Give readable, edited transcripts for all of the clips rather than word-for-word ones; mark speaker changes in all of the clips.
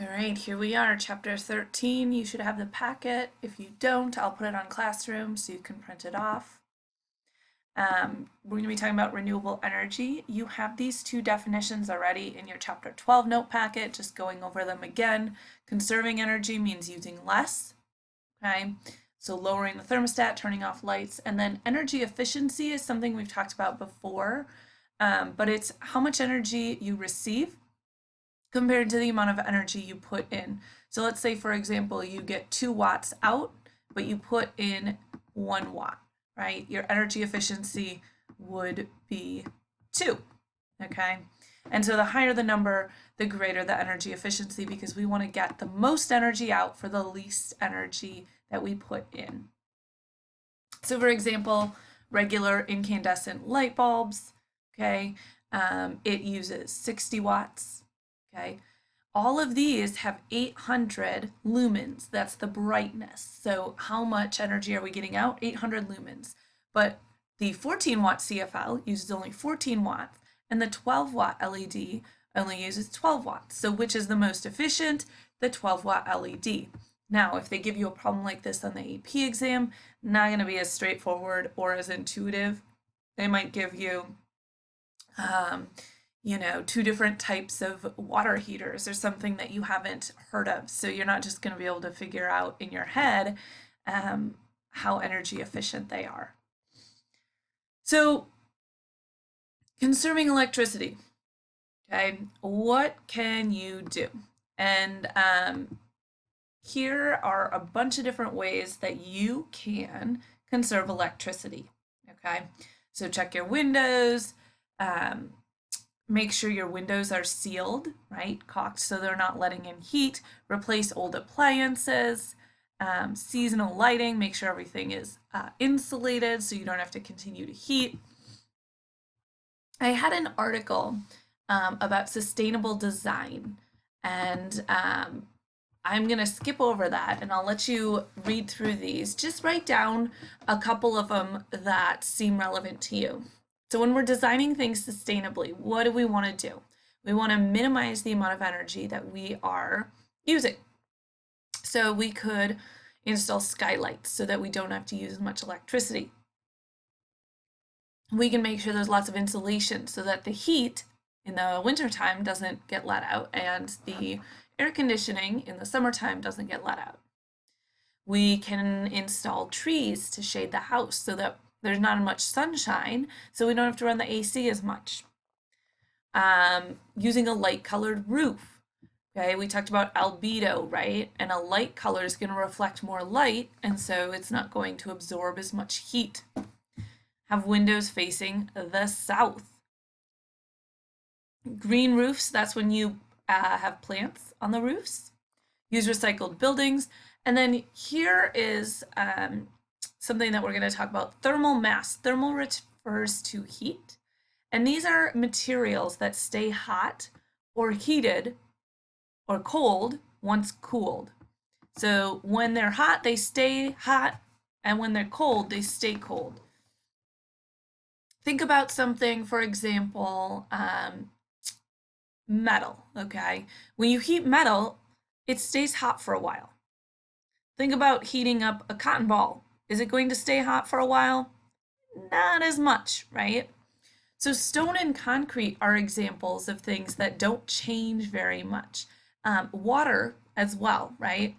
Speaker 1: All right, here we are, chapter 13. You should have the packet. If you don't, I'll put it on Classroom so you can print it off. We're going to be talking about renewable energy. You have these two definitions already in your chapter 12 note packet, just going over them again. Conserving energy means using less, okay? So lowering the thermostat, turning off lights, and then energy efficiency is something we've talked about before, but it's how much energy you receive compared to the amount of energy you put in. So let's say, for example, you get 2 watts out, but you put in 1 watt, right? Your energy efficiency would be 2, okay? And so the higher the number, the greater the energy efficiency, because we want to get the most energy out for the least energy that we put in. So for example, regular incandescent light bulbs, okay, it uses 60 watts. Okay, all of these have 800 lumens. That's the brightness. So how much energy are we getting out? 800 lumens. But the 14 watt CFL uses only 14 watts, and the 12 watt LED only uses 12 watts. So which is the most efficient? The 12 watt LED. Now, if they give you a problem like this on the AP exam, not going to be as straightforward or as intuitive. They might give you two different types of water heaters or something that you haven't heard of. So you're not just going to be able to figure out in your head how energy efficient they are. So conserving electricity, okay, what can you do? And here are a bunch of different ways that you can conserve electricity, okay? So check your windows, make sure your windows are sealed, right? Caulked so they're not letting in heat. Replace old appliances. Seasonal lighting, make sure everything is insulated so you don't have to continue to heat. I had an article about sustainable design, and I'm going to skip over that and I'll let you read through these. Just write down a couple of them that seem relevant to you. So when we're designing things sustainably, what do we want to do? We want to minimize the amount of energy that we are using. So we could install skylights so that we don't have to use as much electricity. We can make sure there's lots of insulation so that the heat in the wintertime doesn't get let out and the air conditioning in the summertime doesn't get let out. We can install trees to shade the house so that there's not much sunshine, so we don't have to run the AC as much. Using a light colored roof. Okay, we talked about albedo, right? And a light color is going to reflect more light, and so it's not going to absorb as much heat. Have windows facing the south. Green roofs, that's when you have plants on the roofs. Use recycled buildings. And then here is something that we're going to talk about, thermal mass. Thermal refers to heat. And these are materials that stay hot or heated or cold once cooled. So when they're hot, they stay hot, and when they're cold, they stay cold. Think about something, for example, metal, okay? When you heat metal, it stays hot for a while. Think about heating up a cotton ball. Is it going to stay hot for a while? Not as much, right? So stone and concrete are examples of things that don't change very much. Water as well, right?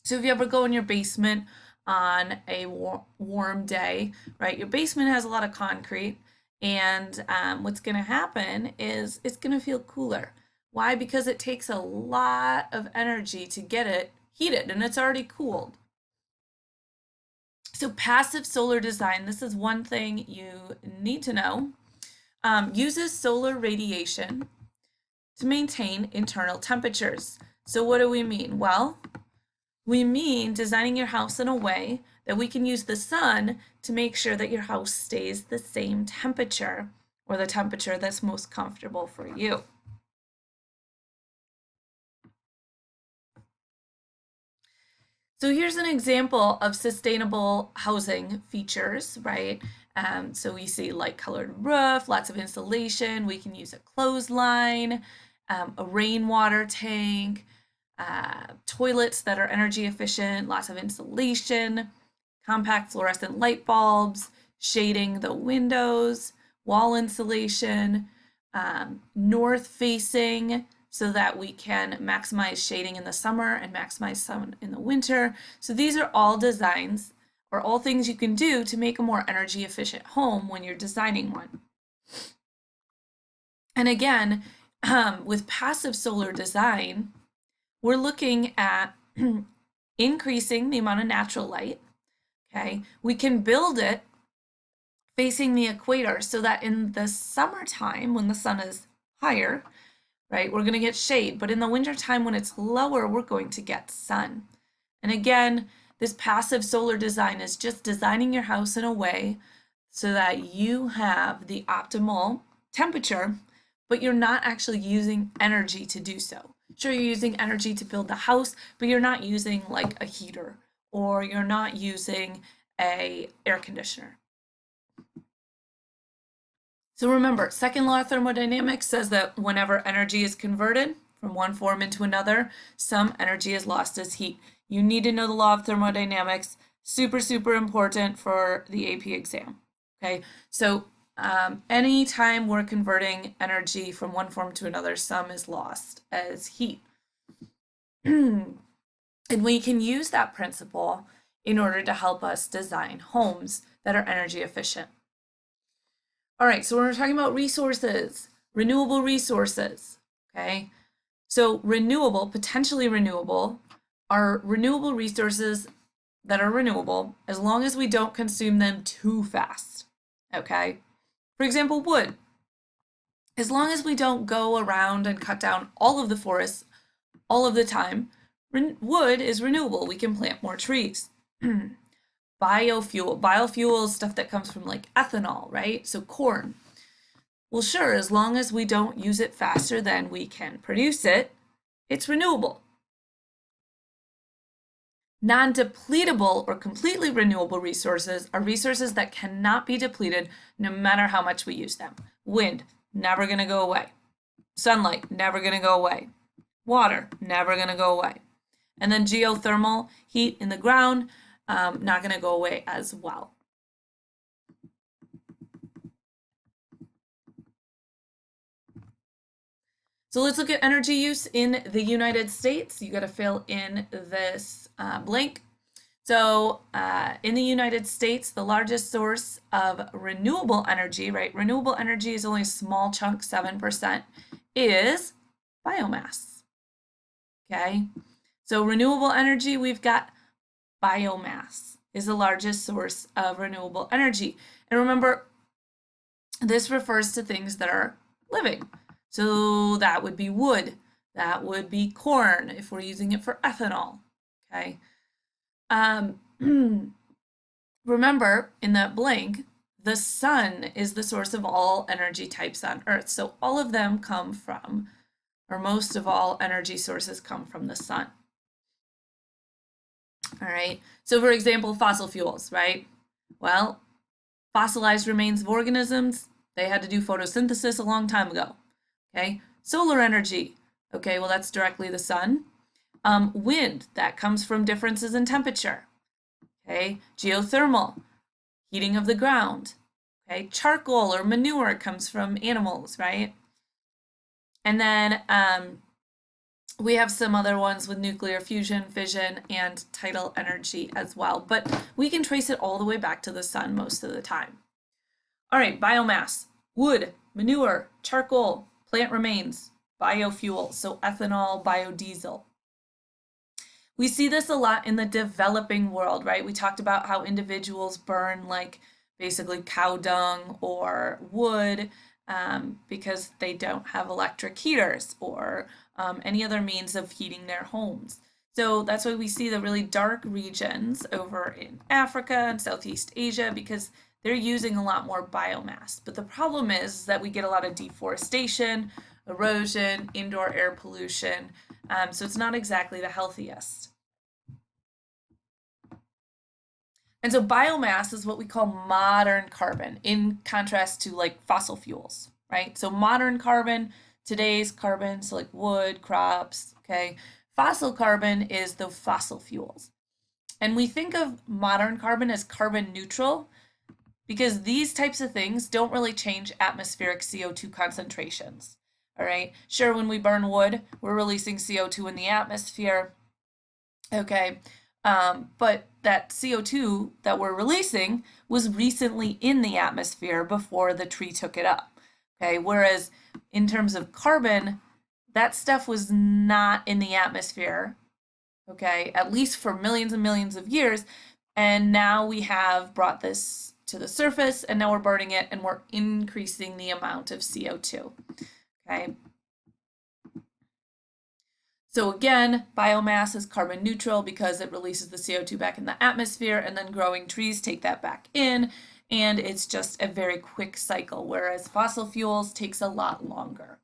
Speaker 1: So if you ever go in your basement on a warm day, right, your basement has a lot of concrete, and what's going to happen is it's going to feel cooler. Why? Because it takes a lot of energy to get it heated, and it's already cooled. So passive solar design, this is one thing you need to know, uses solar radiation to maintain internal temperatures. So what do we mean? Well, we mean designing your house in a way that we can use the sun to make sure that your house stays the same temperature, or the temperature that's most comfortable for you. So here's an example of sustainable housing features, right? So we see light colored roof, lots of insulation. We can use a clothesline, a rainwater tank, toilets that are energy efficient, lots of insulation, compact fluorescent light bulbs, shading the windows, wall insulation, north facing so that we can maximize shading in the summer and maximize sun in the winter. So these are all designs or all things you can do to make a more energy efficient home when you're designing one. And again, with passive solar design, we're looking at increasing the amount of natural light. Okay, we can build it facing the equator so that in the summertime when the sun is higher, right, we're going to get shade, but in the wintertime when it's lower, we're going to get sun. And again, this passive solar design is just designing your house in a way so that you have the optimal temperature, but you're not actually using energy to do so. Sure, you're using energy to build the house, but you're not using like a heater or you're not using a air conditioner. So remember, second law of thermodynamics says that whenever energy is converted from one form into another, some energy is lost as heat. You need to know the law of thermodynamics. Super, super important for the AP exam. Okay, so anytime we're converting energy from one form to another, some is lost as heat. And we can use that principle in order to help us design homes that are energy efficient. All right, so we're talking about resources, renewable resources, okay? So renewable, potentially renewable, are renewable resources that are renewable as long as we don't consume them too fast, okay? For example, wood. As long as we don't go around and cut down all of the forests all of the time, wood is renewable. We can plant more trees. Biofuel is stuff that comes from like ethanol, right? So corn. Well, sure, as long as we don't use it faster than we can produce it, it's renewable. Non-depletable or completely renewable resources are resources that cannot be depleted no matter how much we use them. Wind, never going to go away. Sunlight, never going to go away. Water, never going to go away. And then geothermal, heat in the ground, not going to go away as well. So let's look at energy use in the United States. You got to fill in this blank. So in the United States, the largest source of renewable energy, right? Renewable energy is only a small chunk, 7%, is biomass. Okay. So renewable energy, we've got biomass is the largest source of renewable energy. And remember, this refers to things that are living. So that would be wood, that would be corn if we're using it for ethanol, okay? Remember, in that blank, the sun is the source of all energy types on Earth. So all of them come from, or most of all energy sources come from the sun. All right, so for example, fossil fuels, right? Well, fossilized remains of organisms, they had to do photosynthesis a long time ago. Okay, solar energy. Okay, well, that's directly the sun. Wind, that comes from differences in temperature. Okay, geothermal, heating of the ground. Okay, charcoal or manure comes from animals, right? And then we have some other ones with nuclear fusion, fission, and tidal energy as well. But we can trace it all the way back to the sun most of the time. All right, biomass, wood, manure, charcoal, plant remains, biofuel, so ethanol, biodiesel. We see this a lot in the developing world, right? We talked about how individuals burn like basically cow dung or wood because they don't have electric heaters or any other means of heating their homes. So that's why we see the really dark regions over in Africa and Southeast Asia because they're using a lot more biomass. But the problem is that we get a lot of deforestation, erosion, indoor air pollution, so it's not exactly the healthiest. And so biomass is what we call modern carbon in contrast to like fossil fuels, right? So modern carbon, today's carbon, so like wood, crops, okay? Fossil carbon is the fossil fuels. And we think of modern carbon as carbon neutral because these types of things don't really change atmospheric CO2 concentrations. All right. Sure, when we burn wood, we're releasing CO2 in the atmosphere. Okay. But that CO2 that we're releasing was recently in the atmosphere before the tree took it up. Okay. Whereas in terms of carbon, that stuff was not in the atmosphere. Okay. At least for millions and millions of years. And now we have brought this to the surface and now we're burning it and we're increasing the amount of CO2. Okay. So again, biomass is carbon neutral because it releases the CO2 back in the atmosphere and then growing trees take that back in, and it's just a very quick cycle, whereas fossil fuels takes a lot longer.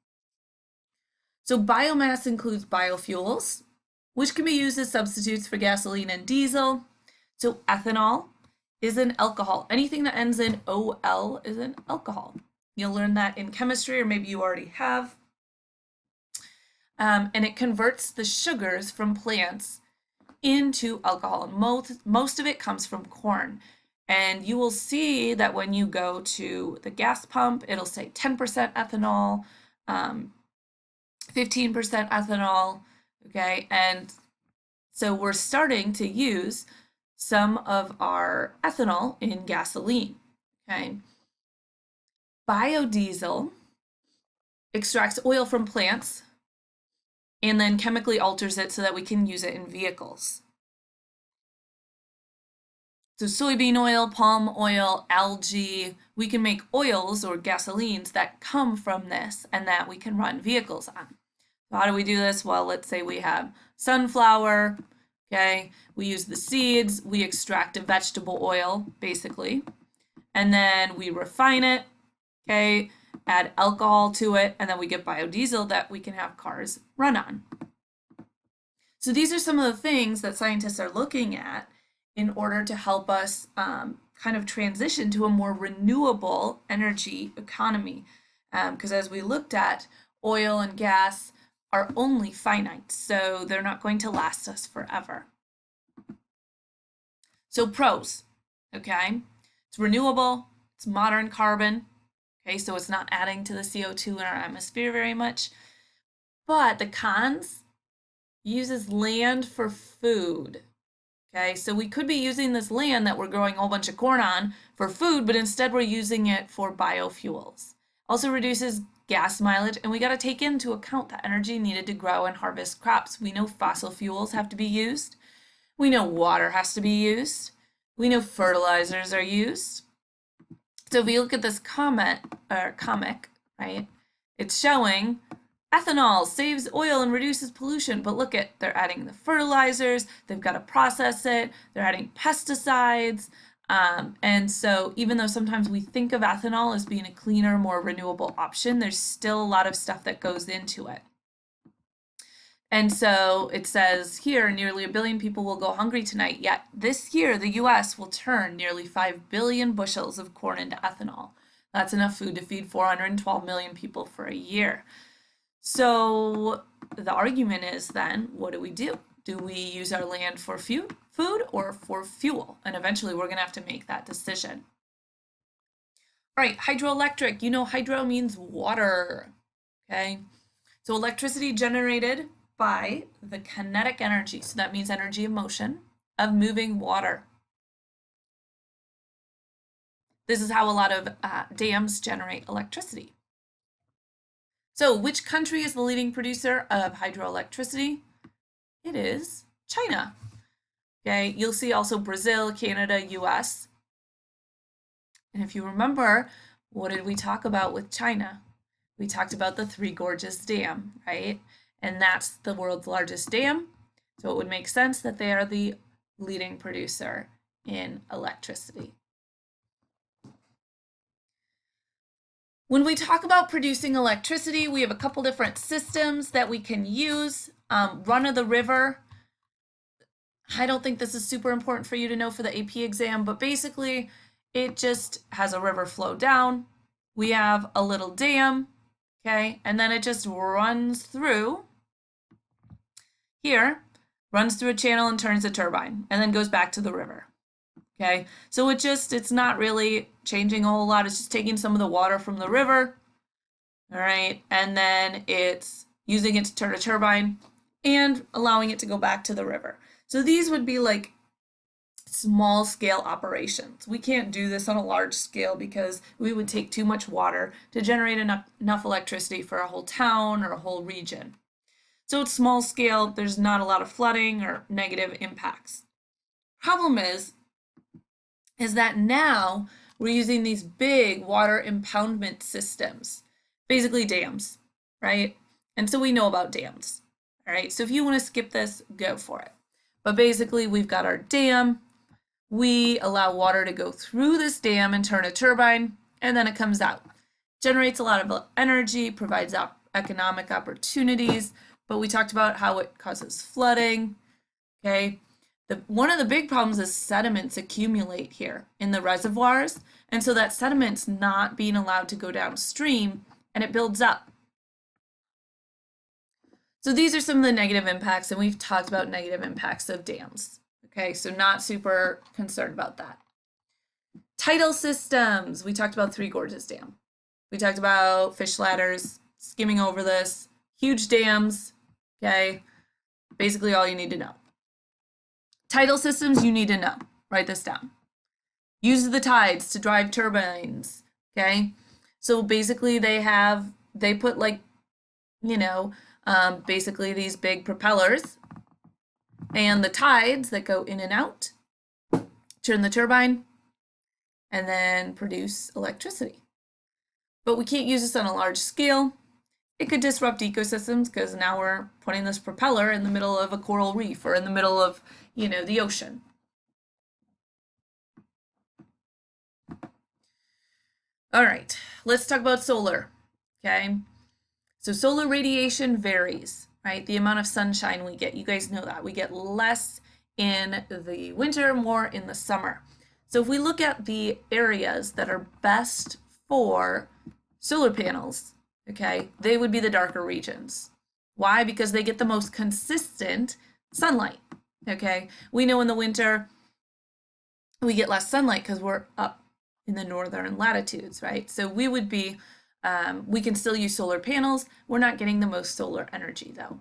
Speaker 1: So biomass includes biofuels, which can be used as substitutes for gasoline and diesel. So ethanol is an alcohol. Anything that ends in OL is an alcohol. You'll learn that in chemistry, or maybe you already have. And it converts the sugars from plants into alcohol. Most of it comes from corn. And you will see that when you go to the gas pump, it'll say 10% ethanol, 15% ethanol, okay? And so we're starting to use some of our ethanol in gasoline, okay? Biodiesel extracts oil from plants and then chemically alters it so that we can use it in vehicles. So soybean oil, palm oil, algae, we can make oils or gasolines that come from this and that we can run vehicles on. So how do we do this? Well, let's say we have sunflower, okay? We use the seeds, we extract a vegetable oil, basically, and then we refine it, okay? Add alcohol to it, and then we get biodiesel that we can have cars run on. So these are some of the things that scientists are looking at in order to help us kind of transition to a more renewable energy economy. Because as we looked at, oil and gas are only finite, so they're not going to last us forever. So pros, okay? It's renewable, it's modern carbon, okay, so it's not adding to the CO2 in our atmosphere very much. But the cons, uses land for food. Okay, so we could be using this land that we're growing a whole bunch of corn on for food, but instead we're using it for biofuels. Also reduces gas mileage, and we got to take into account the energy needed to grow and harvest crops. We know fossil fuels have to be used. We know water has to be used. We know fertilizers are used. So if you look at this comic, right, it's showing ethanol saves oil and reduces pollution, but look at, they're adding the fertilizers, they've got to process it, they're adding pesticides, and so even though sometimes we think of ethanol as being a cleaner, more renewable option, there's still a lot of stuff that goes into it. And so it says here, nearly 1 billion people will go hungry tonight, yet this year the US will turn nearly 5 billion bushels of corn into ethanol. That's enough food to feed 412 million people for a year. So the argument is then, what do we do? Do we use our land for food or for fuel? And eventually we're going to have to make that decision. All right, hydroelectric. You know, hydro means water, okay? So electricity generated by the kinetic energy. So that means energy of motion of moving water. This is how a lot of dams generate electricity. So which country is the leading producer of hydroelectricity? It is China. Okay, you'll see also Brazil, Canada, US. And if you remember, what did we talk about with China? We talked about the Three Gorges Dam, right? And that's the world's largest dam. So it would make sense that they are the leading producer in electricity. When we talk about producing electricity, we have a couple different systems that we can use. Run of the river. I don't think this is super important for you to know for the AP exam, but basically it just has a river flow down. We have a little dam, okay, and then it just runs through here, runs through a channel and turns a turbine, and then goes back to the river. Okay, so it's not really changing a whole lot. It's just taking some of the water from the river, all right, and then it's using it to turn a turbine and allowing it to go back to the river. So these would be like small scale operations. We can't do this on a large scale because we would take too much water to generate enough electricity for a whole town or a whole region. So it's small scale, there's not a lot of flooding or negative impacts. Problem is that now we're using these big water impoundment systems, basically dams, right? And so we know about dams, all right? So if you want to skip this, go for it. But basically we've got our dam, we allow water to go through this dam and turn a turbine, and then it comes out. Generates a lot of energy, provides economic opportunities, but we talked about how it causes flooding, okay? One of the big problems is sediments accumulate here in the reservoirs, and so that sediment's not being allowed to go downstream, and it builds up. So these are some of the negative impacts, and we've talked about negative impacts of dams. Okay, so not super concerned about that. Tidal systems. We talked about Three Gorges Dam. We talked about fish ladders, skimming over this, huge dams, okay? Basically all you need to know. Tidal systems, you need to know. Write this down. Use the tides to drive turbines, okay? So basically they put like, basically these big propellers and the tides that go in and out turn the turbine and then produce electricity. But we can't use this on a large scale. It could disrupt ecosystems because now we're putting this propeller in the middle of a coral reef or in the middle of, the ocean. All right, let's talk about solar, okay? So solar radiation varies, right? The amount of sunshine we get, you guys know that. We get less in the winter, more in the summer. So if we look at the areas that are best for solar panels, okay, they would be the darker regions. Why? Because they get the most consistent sunlight, okay? We know in the winter we get less sunlight because we're up in the northern latitudes, right? So we would be, we can still use solar panels. We're not getting the most solar energy though.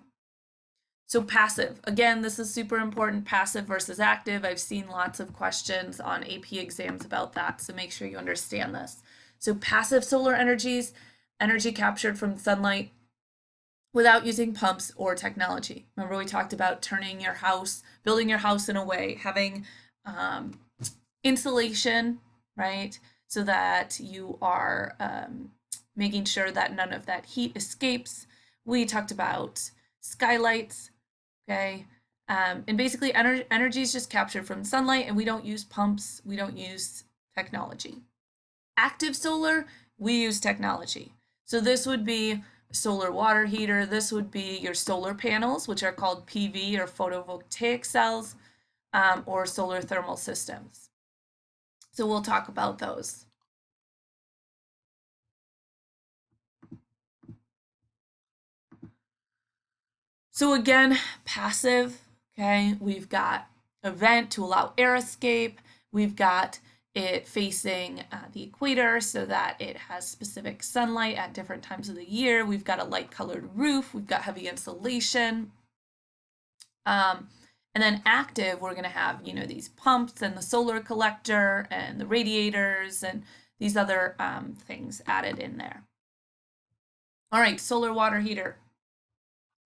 Speaker 1: So passive, again, this is super important, passive versus active. I've seen lots of questions on AP exams about that, so make sure you understand this. So passive solar energies, energy captured from sunlight without using pumps or technology. Remember we talked about turning your house, building your house in a way, having insulation, right? So that you are making sure that none of that heat escapes. We talked about skylights, okay? And basically energy is just captured from sunlight and we don't use pumps, we don't use technology. Active solar, we use technology. So this would be solar water heater, this would be your solar panels, which are called PV or photovoltaic cells, or solar thermal systems. So we'll talk about those. So again, passive, okay, we've got a vent to allow air escape. We've got it facing the equator so that it has specific sunlight at different times of the year. We've got a light colored roof. We've got heavy insulation. And then active, we're going to have, these pumps and the solar collector and the radiators and these other things added in there. All right, solar water heater.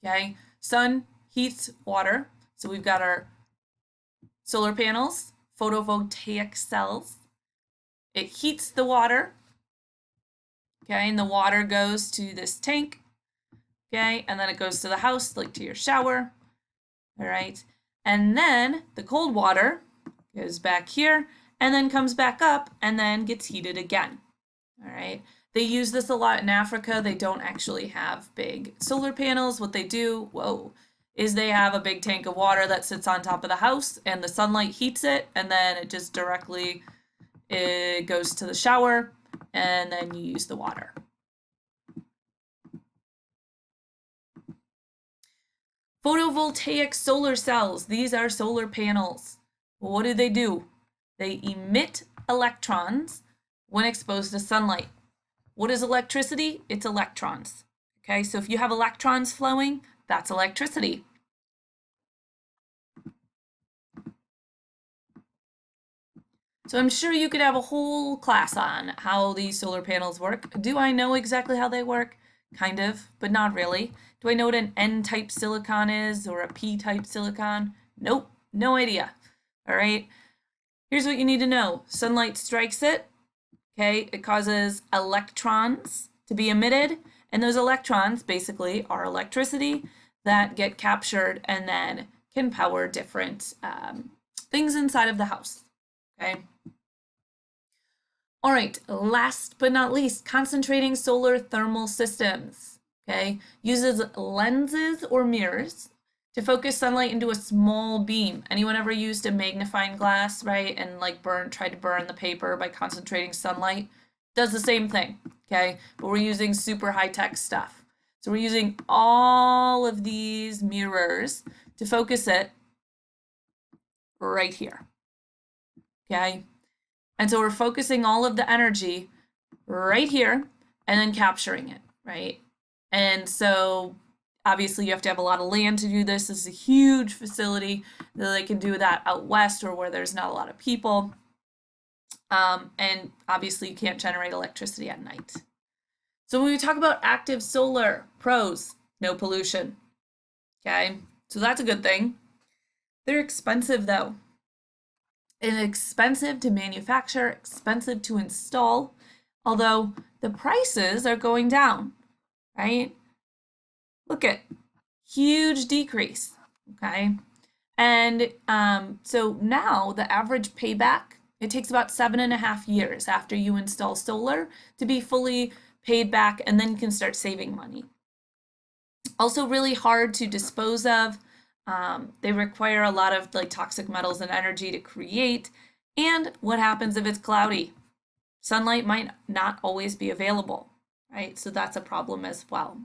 Speaker 1: Okay, sun heats water. So we've got our solar panels, photovoltaic cells. It heats the water. Okay, and the water goes to this tank. Okay, and then it goes to the house, like to your shower. All right, and then the cold water goes back here and then comes back up and then gets heated again. All right. They use this a lot in Africa. They don't actually have big solar panels. What they do, is they have a big tank of water that sits on top of the house and the sunlight heats it and then it just directly goes to the shower and then you use the water. Photovoltaic solar cells, these are solar panels. What do? They emit electrons when exposed to sunlight. What is electricity? It's electrons. Okay, so if you have electrons flowing, that's electricity. So I'm sure you could have a whole class on how these solar panels work. Do I know exactly how they work? Kind of, but not really. Do I know what an N-type silicon is or a P-type silicon? Nope, no idea. All right, here's what you need to know. Sunlight strikes it, okay? It causes electrons to be emitted, and those electrons basically are electricity that get captured and then can power different things inside of the house, okay? All right, last but not least, concentrating solar thermal systems, okay? Uses lenses or mirrors to focus sunlight into a small beam. Anyone ever used a magnifying glass, right? And like tried to burn the paper by concentrating sunlight? Does the same thing, okay? But we're using super high-tech stuff. So we're using all of these mirrors to focus it right here, okay? And so we're focusing all of the energy right here and then capturing it, right? And so obviously you have to have a lot of land to do this. This is a huge facility. They can do that out west or where there's not a lot of people. And obviously you can't generate electricity at night. So when we talk about active solar, pros, no pollution, okay? So that's a good thing. They're expensive though. And expensive to manufacture, expensive to install, although the prices are going down, right? Look at huge decrease, okay? And so now the average payback, it takes about 7.5 years after you install solar to be fully paid back, and then you can start saving money. Also really hard to dispose of. They require a lot of like toxic metals and energy to create. And what happens if it's cloudy? Sunlight might not always be available, right? So that's a problem as well.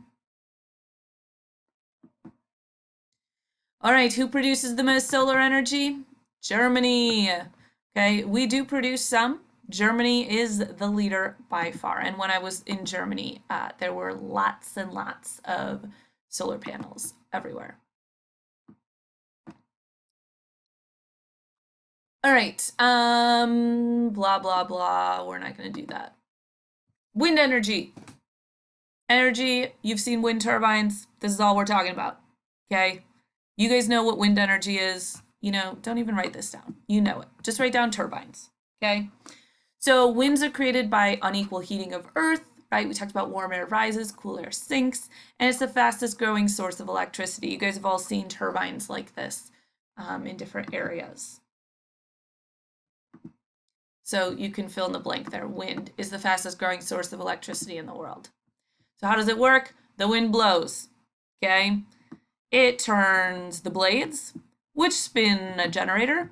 Speaker 1: All right, who produces the most solar energy? Germany. Okay, we do produce some. Germany is the leader by far. And when I was in Germany, there were lots and lots of solar panels everywhere. All right, blah, blah, blah. We're not going to do that. Wind energy. Energy, you've seen wind turbines. This is all we're talking about, okay? You guys know what wind energy is. You know, don't even write this down. You know it. Just write down turbines, okay? So winds are created by unequal heating of Earth, right? We talked about warm air rises, cool air sinks, and it's the fastest growing source of electricity. You guys have all seen turbines like this in different areas. So you can fill in the blank there. Wind is the fastest growing source of electricity in the world. So how does it work? The wind blows, okay? It turns the blades, which spin a generator,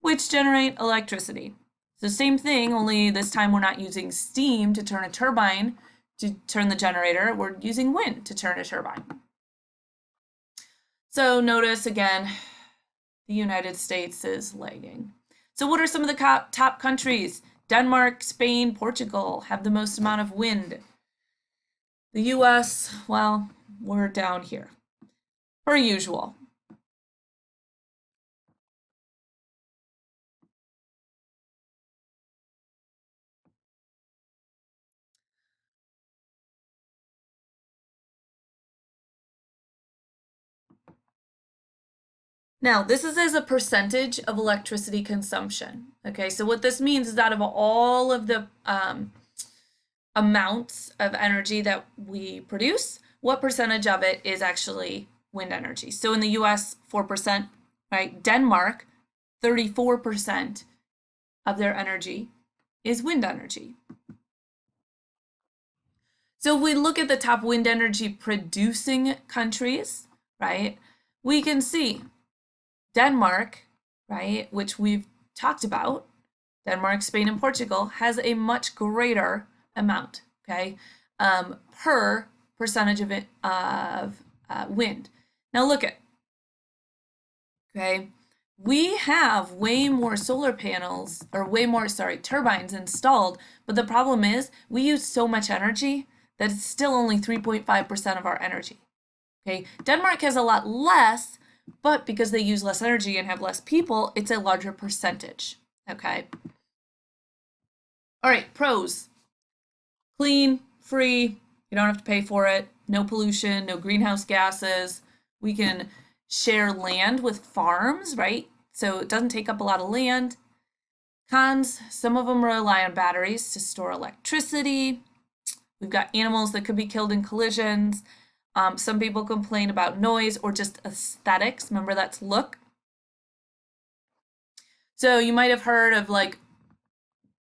Speaker 1: which generate electricity. So same thing, only this time we're not using steam to turn a turbine to turn the generator. We're using wind to turn a turbine. So notice again, the United States is lagging. So what are some of the top countries? Denmark, Spain, Portugal have the most amount of wind. The US, well, we're down here, per usual. Now, this is as a percentage of electricity consumption. Okay, so what this means is out of all of the amounts of energy that we produce, what percentage of it is actually wind energy? So in the US, 4%, right? Denmark, 34% of their energy is wind energy. So if we look at the top wind energy producing countries, right, we can see Denmark, right, which we've talked about, Denmark, Spain, and Portugal, has a much greater amount, okay, per percentage of wind. Now look at, okay? We have way more solar panels, or way more, sorry, turbines installed, but the problem is we use so much energy that it's still only 3.5% of our energy, okay? Denmark has a lot less, but because they use less energy and have less people, it's a larger percentage, okay? All right, pros. Clean, free, you don't have to pay for it, no pollution, no greenhouse gases. We can share land with farms, right? So it doesn't take up a lot of land. Cons, some of them rely on batteries to store electricity. We've got animals that could be killed in collisions. Some people complain about noise or just aesthetics. Remember, that's look. So you might have heard of like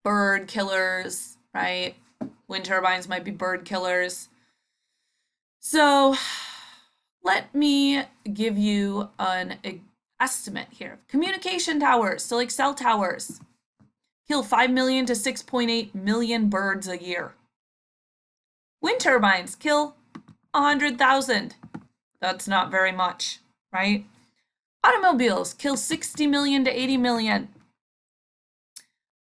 Speaker 1: bird killers, right? Wind turbines might be bird killers. So let me give you an estimate here. Communication towers, so like cell towers, kill 5 million to 6.8 million birds a year. Wind turbines kill 100,000. That's not very much, right? Automobiles kill 60 million to 80 million.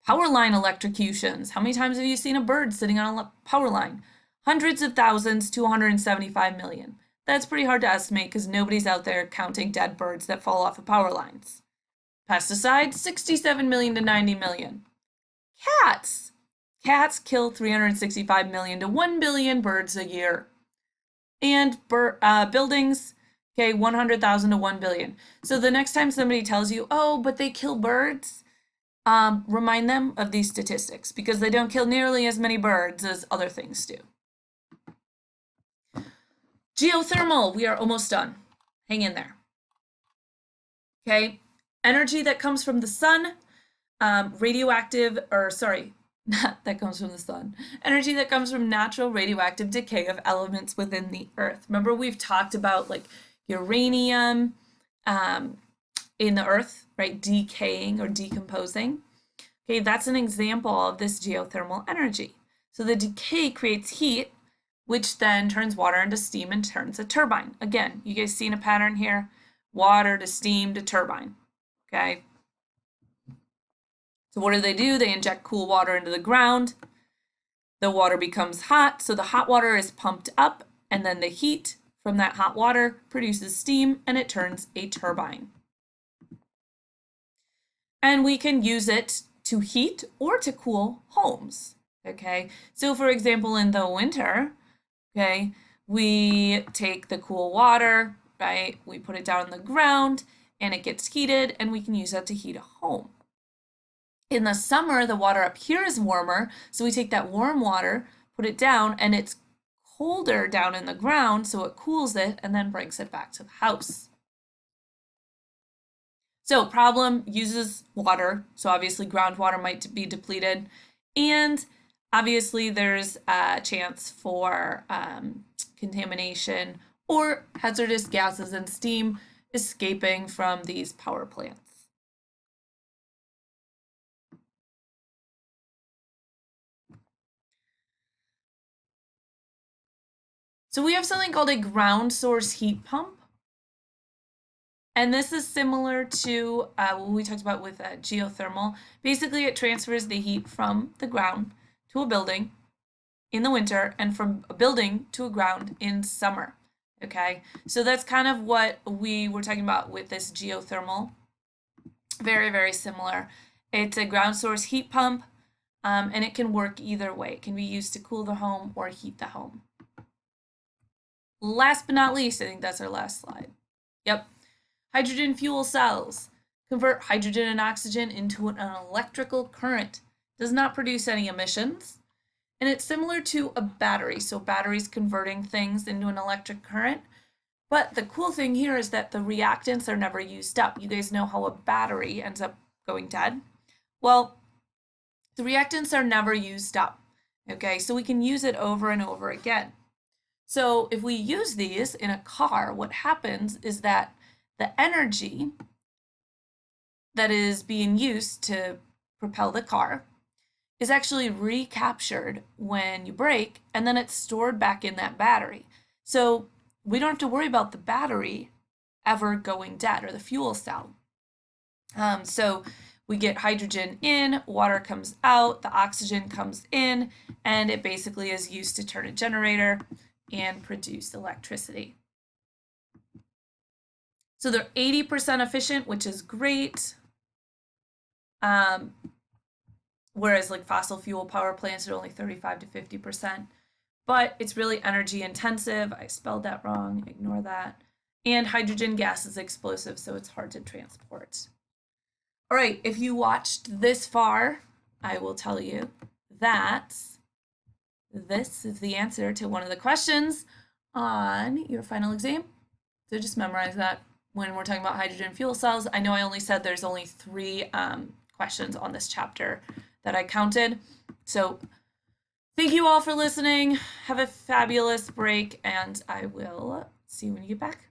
Speaker 1: Power line electrocutions. How many times have you seen a bird sitting on a power line? Hundreds of thousands to 175 million. That's pretty hard to estimate because nobody's out there counting dead birds that fall off of power lines. Pesticides, 67 million to 90 million. Cats. Cats kill 365 million to 1 billion birds a year. And buildings, okay, 100,000 to 1 billion. So the next time somebody tells you, oh, but they kill birds, remind them of these statistics because they don't kill nearly as many birds as other things do. Geothermal, we are almost done. Hang in there. Okay, energy that comes from the sun, radioactive, or sorry, not that comes from the sun, energy that comes from natural radioactive decay of elements within the earth. Remember, we've talked about like uranium in the earth, right, decaying or decomposing. Okay, that's an example of this geothermal energy. So the decay creates heat, which then turns water into steam and turns a turbine. Again, you guys seen a pattern here? Water to steam to turbine, okay? So what do? They inject cool water into the ground. The water becomes hot, so the hot water is pumped up, and then the heat from that hot water produces steam, and it turns a turbine. And we can use it to heat or to cool homes, okay? So for example, in the winter, okay, we take the cool water, right? We put it down on the ground and it gets heated and we can use that to heat a home. In the summer, the water up here is warmer, so we take that warm water, put it down, and it's colder down in the ground, so it cools it and then brings it back to the house. So problem, uses water, so obviously groundwater might be depleted, and obviously there's a chance for contamination or hazardous gases and steam escaping from these power plants. So we have something called a ground source heat pump. And this is similar to what we talked about with geothermal. Basically, it transfers the heat from the ground to a building in the winter and from a building to a ground in summer. Okay, so that's kind of what we were talking about with this geothermal. Very, very similar. It's a ground source heat pump, and it can work either way. It can be used to cool the home or heat the home. Last but not least, I think that's our last slide. Yep. Hydrogen fuel cells convert hydrogen and oxygen into an electrical current. Does not produce any emissions. And it's similar to a battery. So batteries converting things into an electric current. But the cool thing here is that the reactants are never used up. You guys know how a battery ends up going dead? Well, the reactants are never used up. Okay, so we can use it over and over again. So if we use these in a car, what happens is that the energy that is being used to propel the car is actually recaptured when you brake, and then it's stored back in that battery. So we don't have to worry about the battery ever going dead, or the fuel cell. So we get hydrogen in, water comes out, the oxygen comes in, and it basically is used to turn a generator and produce electricity. So they're 80% efficient, which is great. Whereas like fossil fuel power plants are only 35 to 50%. But it's really energy intensive. I spelled that wrong, ignore that. And hydrogen gas is explosive, so it's hard to transport. All right, if you watched this far, I will tell you that this is the answer to one of the questions on your final exam. So just memorize that when we're talking about hydrogen fuel cells. I know I only said there's only 3 questions on this chapter that I counted. So thank you all for listening. Have a fabulous break, and I will see you when you get back.